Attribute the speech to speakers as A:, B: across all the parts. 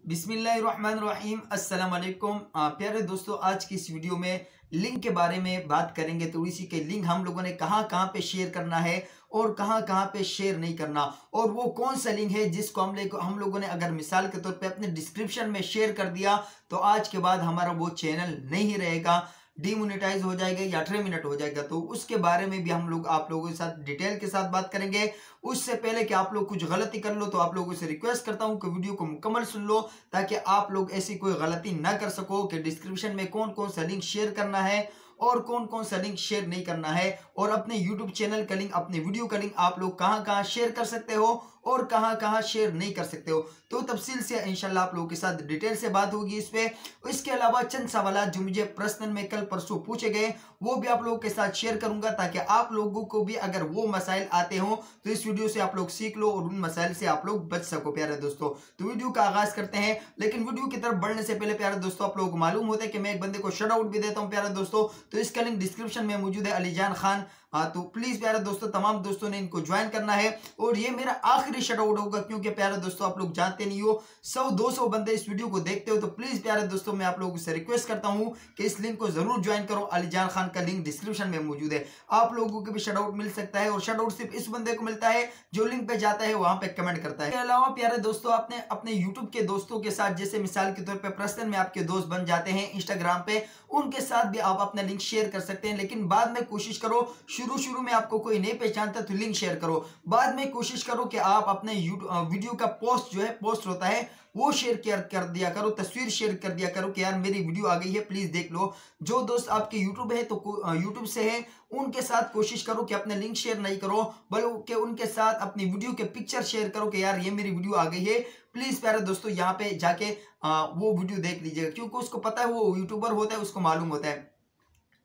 A: बिस्मिल्लाहिर्रहमानिर्रहीम अस्सलाम वालेकुम। प्यारे दोस्तों, आज की इस वीडियो में लिंक के बारे में बात करेंगे। तो इसी के लिंक हम लोगों ने कहाँ कहाँ पे शेयर करना है और कहाँ कहाँ पे शेयर नहीं करना, और वो कौन सा लिंक है जिसको हम लोगों ने अगर मिसाल के तौर पे अपने डिस्क्रिप्शन में शेयर कर दिया तो आज के बाद हमारा वो चैनल नहीं रहेगा, डीमोनेटाइज हो जाएगा या 18 मिनट हो जाएगा। तो उसके बारे में भी हम लोग आप लोगों के साथ डिटेल के साथ बात करेंगे। उससे पहले कि आप लोग कुछ गलती कर लो तो आप लोगों से रिक्वेस्ट करता हूं कि वीडियो को मुकम्मल सुन लो, ताकि आप लोग ऐसी कोई गलती ना कर सको कि डिस्क्रिप्शन में कौन कौन सा लिंक शेयर करना है और कौन कौन सा लिंक शेयर नहीं करना है, और अपने यूट्यूब चैनल का लिंक, अपने वीडियो का लिंक आप लोग कहां कहां शेयर कर सकते हो और कहां कहां शेयर नहीं कर सकते हो। तो तफसील से इंशाल्लाह आप लोगों के साथ डिटेल से बात होगी इस पे। इसके अलावा चंद सवाल जो मुझे पर्सनल में कल परसों पूछे गए वो भी आप लोगों के साथ शेयर करूंगा, ताकि आप लोगों को भी अगर वो मसाइल आते हो तो इस वीडियो से आप लोग सीख लो और उन मसाइल से आप लोग बच सको। प्यारे दोस्तों, तो वीडियो का आगाज करते हैं। लेकिन वीडियो की तरफ बढ़ने से पहले प्यारे दोस्तों, आप लोगों को मालूम होता है कि मैं एक बंदे को शट आउट भी देता हूं प्यारे दोस्तों, तो इसका लिंक डिस्क्रिप्शन में मौजूद है, अलीजान खान। तो प्लीज प्यारे दोस्तों, तमाम दोस्तों ने इनको ज्वाइन करना है, और ये मेरा आखिरी शट आउट होगा, क्योंकि प्यारे दोस्तों आप लोग जानते नहीं हो 100-200 बंदे इस वीडियो को देखते हो। तो प्लीज प्यारे दोस्तों, मैं आप लोगों से रिक्वेस्ट करता हूं कि इस लिंक को जरूर ज्वाइन करो। अलीजान खान का लिंक डिस्क्रिप्शन में मौजूद है, आप लोगों को भी शट आउट मिल सकता है, और शट आउट सिर्फ इस बंदे को मिलता है जो लिंक पे जाता है, वहां पे कमेंट करता है। इसके अलावा प्यारे दोस्तों, आपने अपने यूट्यूब के दोस्तों के साथ, जैसे मिसाल के तौर पर पर्सनल में आपके दोस्त बन जाते हैं इंस्टाग्राम पे, उनके साथ भी आप अपना लिंक शेयर कर सकते हैं। लेकिन बाद में कोशिश करो, शुरू में आपको कोई नहीं पहचानता तो लिंक शेयर करो, बाद में कोशिश करो कि आप अपने वीडियो का पोस्ट जो है, पोस्ट होता है वो शेयर कर दिया करो, तस्वीर शेयर कर दिया करो कि यार मेरी वीडियो आ गई है, प्लीज देख लो। जो दोस्त आपके यूट्यूब है तो यूट्यूब से है, उनके साथ कोशिश करो कि अपने लिंक शेयर नहीं करो, बल्कि उनके साथ अपनी वीडियो के पिक्चर शेयर करो कि यार ये मेरी वीडियो आ गई है, प्लीज प्यारे दोस्तों यहाँ पे जाके वो वीडियो देख लीजिएगा, क्योंकि उसको पता है वो यूट्यूबर होता है, उसको मालूम होता है।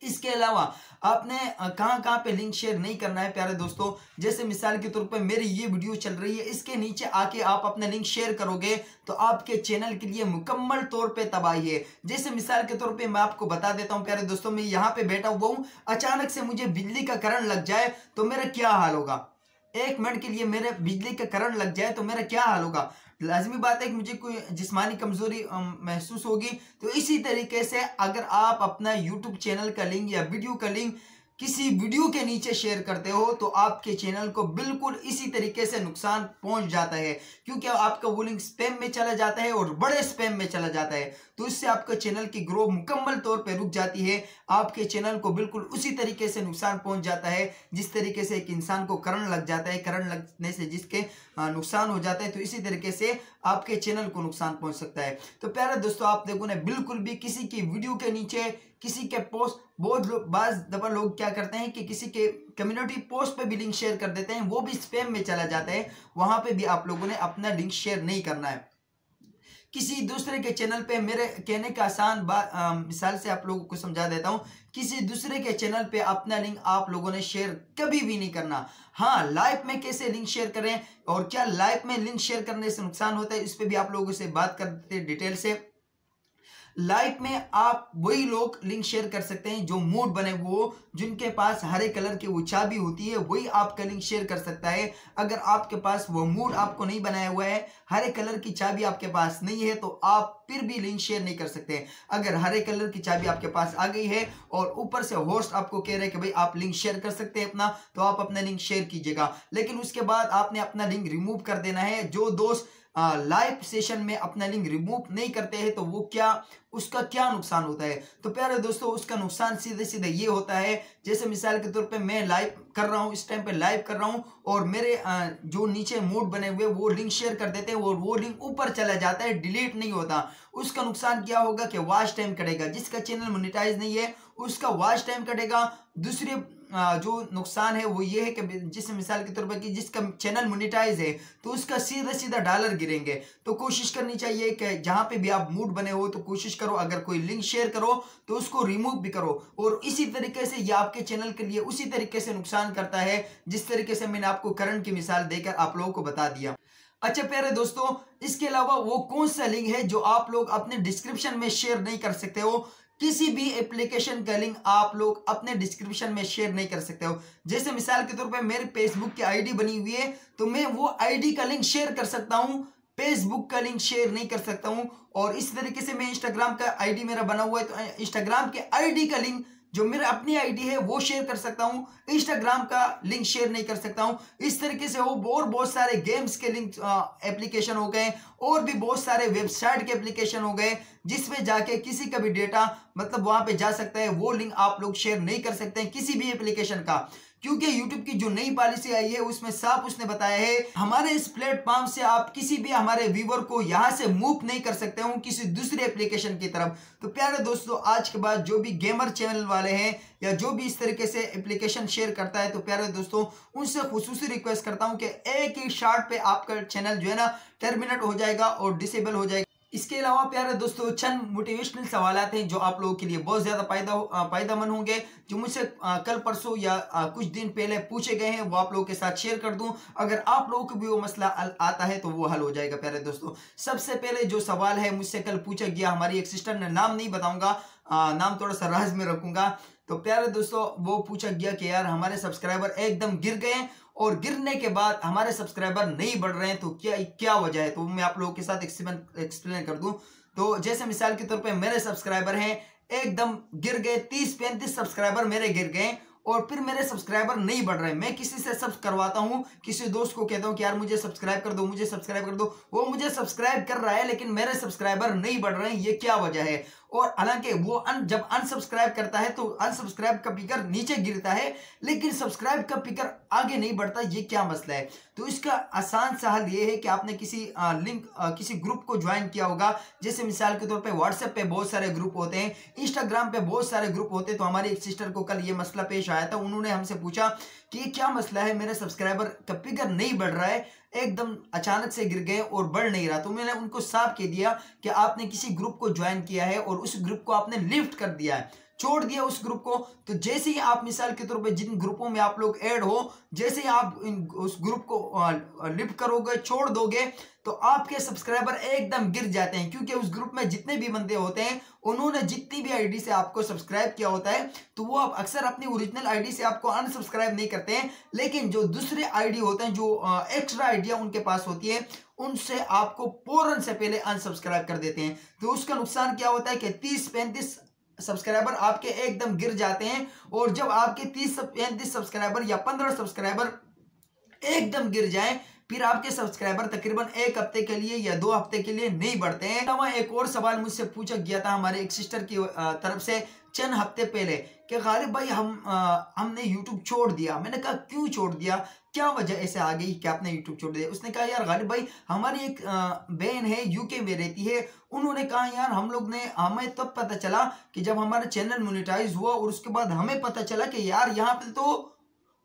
A: इसके अलावा आपने कहां कहां पे लिंक शेयर नहीं करना है प्यारे दोस्तों, जैसे मिसाल के तौर पे मेरी ये वीडियो चल रही है, इसके नीचे आके आप अपना लिंक शेयर करोगे तो आपके चैनल के लिए मुकम्मल तौर पे तबाही है। जैसे मिसाल के तौर पे मैं आपको बता देता हूं प्यारे दोस्तों, मैं यहां पे बैठा हुआ हूं, अचानक से मुझे बिजली का करंट लग जाए तो मेरा क्या हाल होगा, 1 मिनट के लिए मेरे बिजली का करंट लग जाए तो मेरा क्या हाल होगा। लाजमी बात है कि मुझे कोई जिस्मानी कमजोरी महसूस होगी। तो इसी तरीके से अगर आप अपना यूट्यूब चैनल का लिंक या वीडियो का लिंक किसी वीडियो के नीचे शेयर करते हो तो आपके चैनल को बिल्कुल इसी तरीके से नुकसान पहुंच जाता है, क्योंकि आपका वो लिंक स्पैम में चला जाता है और बड़े स्पैम में चला जाता है। तो इससे आपके चैनल की ग्रोथ मुकम्मल तौर पे रुक जाती है, आपके चैनल को बिल्कुल उसी तरीके से नुकसान पहुंच जाता है जिस तरीके से एक इंसान को करंट लग जाता है, करंट लगने से जिसके नुकसान हो जाता है, तो इसी तरीके से आपके चैनल को नुकसान पहुंच सकता है। तो प्यारे दोस्तों, आप देखो ना, बिल्कुल भी किसी की वीडियो के नीचे, किसी के पोस्ट, बहुत लोग, बाज दफा लोग क्या करते हैं कि किसी के कम्युनिटी पोस्ट पे भी लिंक शेयर कर देते हैं, वो भी स्पैम में चला जाता है, वहां पे भी आप लोगों ने अपना लिंक शेयर नहीं करना है। किसी दूसरे के चैनल पे, मेरे कहने का आसान मिसाल से आप लोगों को समझा देता हूं, किसी दूसरे के चैनल पे अपना लिंक आप लोगों ने शेयर कभी भी नहीं करना। हाँ, लाइव में कैसे लिंक शेयर करें और क्या लाइव में लिंक शेयर करने से नुकसान होता है, इस पे भी आप लोगों से बात करते हैं डिटेल से। लाइव में आप वही लोग लिंक शेयर कर सकते हैं जो मूड बने, वो जिनके पास हरे कलर की वो चाबी होती है, वही आपका लिंक शेयर कर सकता है। अगर आपके पास वो मूड आपको नहीं बनाया हुआ है, हरे कलर की चाबी आपके पास नहीं है, तो आप फिर भी लिंक शेयर नहीं कर सकते। अगर हरे कलर की चाबी आपके पास आ गई है और ऊपर से होस्ट आपको कह रहे हैं कि भाई आप लिंक शेयर कर सकते हैं अपना, तो आप अपना लिंक शेयर कीजिएगा। लेकिन उसके बाद आपने अपना लिंक रिमूव कर देना है। जो दोस्त लाइव सेशन में अपना लिंक रिमूव नहीं करते हैं तो वो क्या, उसका क्या नुकसान होता है। तो प्यारे दोस्तों, उसका नुकसान सीधे सीधे ये होता है, जैसे मिसाल के तौर पे मैं लाइव कर रहा हूं, इस टाइम पे लाइव कर रहा हूं, और मेरे जो नीचे मोड बने हुए वो लिंक शेयर कर देते हैं और वो लिंक ऊपर चला जाता है, डिलीट नहीं होता। उसका नुकसान क्या होगा कि वॉच टाइम कटेगा, जिसका चैनल मोनेटाइज नहीं है उसका वॉच टाइम कटेगा। दूसरे जो नुकसान है वो ये है कि जिस मिसाल के तौर पर कि जिसका चैनल मोनेटाइज है तो उसका सीधा सीधा डॉलर गिरेंगे। तो कोशिश करनी चाहिए कि जहां पे भी आप मूड बने हो तो कोशिश करो, अगर कोई लिंक शेयर करो तो उसको रिमूव भी करो। और इसी तरीके से ये आपके चैनल के लिए उसी तरीके से नुकसान करता है जिस तरीके से मैंने आपको करंट की मिसाल देकर आप लोगों को बता दिया। अच्छा प्यारे दोस्तों, इसके अलावा वो कौन सा लिंक है जो आप लोग अपने डिस्क्रिप्शन में शेयर नहीं कर सकते हो। किसी भी एप्लीकेशन का लिंक आप लोग अपने डिस्क्रिप्शन में शेयर नहीं कर सकते हो। जैसे मिसाल के तौर पे मेरे फेसबुक की आईडी बनी हुई है तो मैं वो आईडी का लिंक शेयर कर सकता हूं फेसबुक का लिंक शेयर नहीं कर सकता हूं, और इस तरीके से मैं इंस्टाग्राम का आईडी मेरा बना हुआ है तो इंस्टाग्राम के आईडी का लिंक जो मेरा अपनी आईडी है वो शेयर कर सकता हूं, इंस्टाग्राम का लिंक शेयर नहीं कर सकता हूं। इस तरीके से वो और बहुत सारे गेम्स के लिंक एप्लीकेशन हो गए, और भी बहुत सारे वेबसाइट के एप्लीकेशन हो गए जिसमें जाके किसी का भी डेटा मतलब वहां पे जा सकता है, वो लिंक आप लोग शेयर नहीं कर सकते हैं किसी भी एप्लीकेशन का, क्योंकि YouTube की जो नई पॉलिसी आई है उसमें साफ उसने बताया है हमारे इस प्लेटफॉर्म से आप किसी भी हमारे व्यूवर को यहां से मूव नहीं कर सकते हो किसी दूसरे एप्लीकेशन की तरफ। तो प्यारे दोस्तों, आज के बाद जो भी गेमर चैनल वाले हैं या जो भी इस तरीके से एप्लीकेशन शेयर करता है, तो प्यारे दोस्तों उनसे खुसूसी रिक्वेस्ट करता हूं कि एक ही शॉट पे आपका चैनल जो है ना टर्मिनेट हो जाएगा और डिसेबल हो जाएगा। इसके अलावा प्यारे दोस्तों चंद मोटिवेशनल सवालात हैं जो आप लोगों के लिए बहुत ज्यादा फायदेमंद होंगे, जो मुझसे कल परसों या कुछ दिन पहले पूछे गए हैं, वो आप लोगों के साथ शेयर कर दूं। अगर आप लोगों को भी वो मसला आता है तो वो हल हो जाएगा। प्यारे दोस्तों, सबसे पहले जो सवाल है मुझसे कल पूछा गया, हमारी एक सिस्टर ने, नाम नहीं बताऊंगा, नाम थोड़ा सा राज में रखूंगा। तो प्यारे दोस्तों वो पूछा गया कि यार हमारे सब्सक्राइबर एकदम गिर गए और गिरने के बाद हमारे सब्सक्राइबर नहीं बढ़ रहे हैं, तो क्या वजह है। तो मैं आप लोगों के साथ एक्सप्लेन कर दूं। तो जैसे मिसाल के तौर पे मेरे सब्सक्राइबर हैं एकदम गिर गए, 30-35 सब्सक्राइबर मेरे गिर गए और फिर मेरे सब्सक्राइबर नहीं बढ़ रहे। मैं किसी से सब करवाता हूं, किसी दोस्त को कहता हूं कि यार मुझे सब्सक्राइब कर दो, मुझे सब्सक्राइब कर दो, वो मुझे सब्सक्राइब कर रहा है लेकिन मेरे सब्सक्राइबर नहीं बढ़ रहे हैं, ये क्या वजह है। और हालांकि वो जब अनसब्सक्राइब करता है तो अनसब्सक्राइब का पिकर नीचे गिरता है लेकिन सब्सक्राइब का पिकर आगे नहीं बढ़ता, ये क्या मसला है। तो इसका आसान सा हल ये है कि आपने किसी लिंक किसी ग्रुप को ज्वाइन किया होगा। जैसे मिसाल के तौर पे व्हाट्सएप पे बहुत सारे ग्रुप होते हैं, इंस्टाग्राम पे बहुत सारे ग्रुप होते हैं। तो हमारी एक सिस्टर को कल ये मसला पेश आया था, उन्होंने हमसे पूछा कि ये क्या मसला है, मेरे सब्सक्राइबर का पिकर नहीं बढ़ रहा है, एकदम अचानक से गिर गए और बढ़ नहीं रहा। तो मैंने उनको साफ कह दिया कि आपने किसी ग्रुप को ज्वाइन किया है और उस ग्रुप को आपने लिफ्ट कर दिया है, छोड़ दिया उस ग्रुप को। तो जैसे ही आप मिसाल के तौर पे जिन ग्रुपों में आप लोग ऐड हो, जैसे ही आप उस ग्रुप को लिफ्ट करोगे, छोड़ दोगे, तो आपके सब्सक्राइबर एकदम गिर जाते हैं, क्योंकि उस ग्रुप में जितने भी बंदे होते हैं उन्होंने जितनी भी आईडी से आपको सब्सक्राइब किया होता है, तो वो आप अक्सर अपनी ओरिजिनल आईडी से आपको अनसब्सक्राइब नहीं करते हैं, लेकिन जो दूसरे आईडी होते हैं, जो एक्स्ट्रा आईडिया उनके पास होती है, उनसे आपको फौरन से पहले अनसब्सक्राइब कर देते हैं। तो उसका नुकसान क्या होता है कि 30-35 सब्सक्राइबर आपके एकदम गिर जाते हैं। और जब आपके 30-35 सब्सक्राइबर या 15 सब्सक्राइबर एकदम गिर जाएं, फिर आपके सब्सक्राइबर तकरीबन 1 हफ्ते के लिए या 2 हफ्ते के लिए नहीं बढ़ते हैं। तो एक और सवाल मुझसे पूछा गया था हमारे एक सिस्टर की तरफ से चंद हफ्ते पहले कि गालिब भाई हमने यूट्यूब छोड़ दिया। मैंने कहा क्यों छोड़ दिया, क्या वजह ऐसे आ गई कि आपने यूट्यूब छोड़ दिया। उसने कहा यार गालिब भाई हमारी एक बहन है यूके में रहती है, उन्होंने कहा यार हमें तब पता चला कि जब हमारा चैनल मोनेटाइज हुआ और उसके बाद हमें पता चला कि यार यहाँ पे तो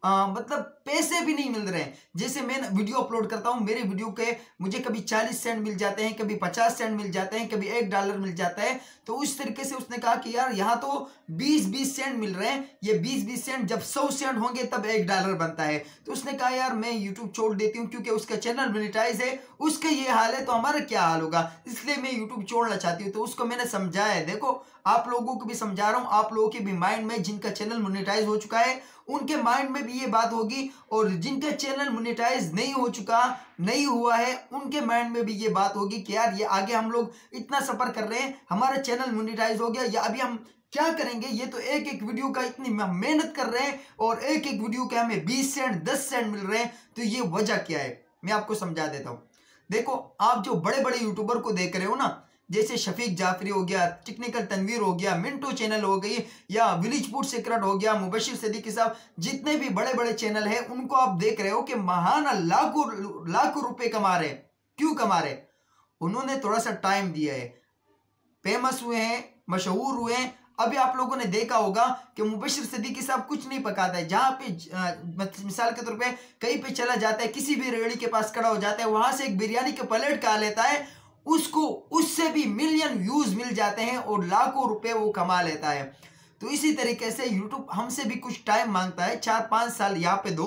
A: मतलब पैसे भी नहीं मिल रहे हैं। जैसे मैं वीडियो अपलोड करता हूं, मेरे वीडियो के मुझे कभी 40 सेंट मिल जाते हैं, कभी 50 सेंट मिल जाते हैं, कभी $1 मिल जाता है। तो उस तरीके से उसने कहा कि यार यहाँ तो 20-20 सेंट मिल रहे हैं, ये 20-20 सेंट जब 100 सेंट होंगे तब $1 बनता है। तो उसने कहा यार मैं यूट्यूब छोड़ देती हूँ क्योंकि उसका चैनल मोनेटाइज है, उसका ये हाल है तो हमारा क्या हाल होगा, इसलिए मैं यूट्यूब छोड़ना चाहती हूँ। तो उसको मैंने समझाया है, देखो आप लोगों को भी समझा रहा हूँ, आप लोगों के भी माइंड में, जिनका चैनल मोनेटाइज हो चुका है उनके माइंड में भी ये बात होगी, और जिनका चैनल मोनेटाइज नहीं हुआ है उनके माइंड में भी ये बात होगी कि यार ये आगे हम लोग इतना सफर कर रहे हैं, हमारा चैनल मोनेटाइज हो गया, या अभी हम क्या करेंगे। ये तो एक एक वीडियो का इतनी मेहनत कर रहे हैं और एक एक वीडियो के हमें 20 सेंट 10 सेंट मिल रहे हैं, तो ये वजह क्या है मैं आपको समझा देता हूं। देखो आप जो बड़े बड़े यूट्यूबर को देख रहे हो ना, जैसे शफीक जाफरी हो गया, टेक्निकल तनवीर हो गया, मिंटो चैनल हो गई, या विलेज फूड सीक्रेट हो गया, मुबशिर सिद्दीकी साहब, जितने भी बड़े बड़े चैनल हैं उनको आप देख रहे हो कि महाना लाखों रुपए कमा रहे। क्यों कमा रहे? उन्होंने थोड़ा सा टाइम दिया है, फेमस हुए हैं, मशहूर हुए हैं। अभी आप लोगों ने देखा होगा कि मुबशिर सिद्दीकी साहब कुछ नहीं पकाता है, जहां पे मिसाल के तौर पे कहीं पे चला जाता है, किसी भी रेहड़ी के पास खड़ा हो जाता है, वहां से एक बिरयानी के प्लेट खा लेता है, उसको उससे भी मिलियन व्यूज मिल जाते हैं और लाखों रुपए वो कमा लेता है। तो इसी तरीके से यूट्यूब हमसे भी कुछ टाइम मांगता है, 4-5 साल यहाँ पे दो,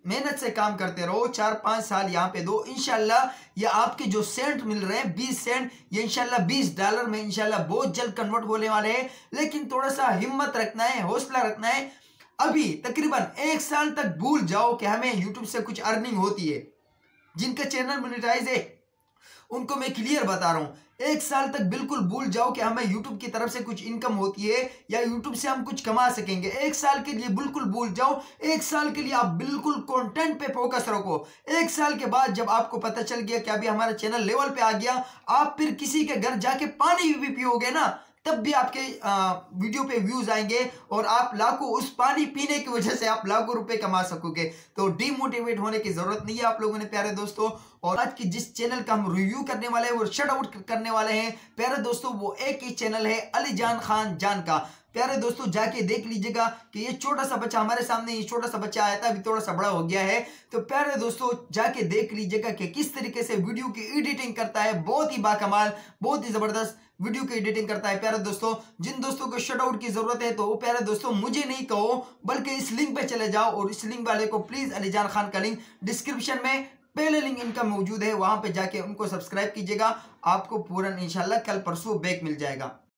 A: मेहनत से काम करते रहो, 4-5 साल यहाँ पे दो, इंशाल्लाह ये आपके जो सेंट मिल रहे हैं 20 सेंट, ये इंशाल्लाह $20 में इंशाल्लाह बहुत जल्द कन्वर्ट होने वाले हैं। लेकिन थोड़ा सा हिम्मत रखना है, हौसला रखना है। अभी तकरीबन 1 साल तक भूल जाओ कि हमें यूट्यूब से कुछ अर्निंग होती है, जिनका चैनल मोनेटाइज है उनको मैं क्लियर बता रहा हूं, 1 साल तक बिल्कुल भूल जाओ कि हमें यूट्यूब की तरफ से कुछ इनकम होती है या यूट्यूब से हम कुछ कमा सकेंगे। 1 साल के लिए बिल्कुल भूल जाओ। 1 साल के लिए आप बिल्कुल कंटेंट पे फोकस रखो। 1 साल के बाद जब आपको पता चल गया कि अभी हमारा चैनल लेवल पे आ गया, आप फिर किसी के घर जाके पानी भी पियोगे ना, तब भी आपके वीडियो पे व्यूज आएंगे और आप लाखों, उस पानी पीने की वजह से आप लाखों रुपए कमा सकोगे। तो डीमोटिवेट होने की जरूरत नहीं है आप लोगों ने प्यारे दोस्तों। और आज की जिस चैनल का हम रिव्यू करने वाले हैं, वो शट आउट करने वाले हैं प्यारे दोस्तों, वो एक ही चैनल है अलीजान खान जान का। प्यारे दोस्तों जाके देख लीजिएगा कि ये छोटा सा बच्चा, हमारे सामने ये छोटा सा बच्चा आया था, अभी थोड़ा सा बड़ा हो गया है। तो प्यारे दोस्तों जाके देख लीजिएगा कि किस तरीके से वीडियो की एडिटिंग करता है। बहुत ही बाकमाल, बहुत ही जबरदस्त वीडियो की एडिटिंग करता है प्यारे दोस्तों। जिन दोस्तों को शट आउट की जरूरत है तो वो प्यारे दोस्तों मुझे नहीं कहो, बल्कि इस लिंक पे चले जाओ और इस लिंक वाले को प्लीज, अलीजान खान का लिंक डिस्क्रिप्शन में पहले लिंक इनका मौजूद है, वहां पे जाके उनको सब्सक्राइब कीजिएगा। आपको पूरन इंशाल्लाह कल परसों बैक मिल जाएगा।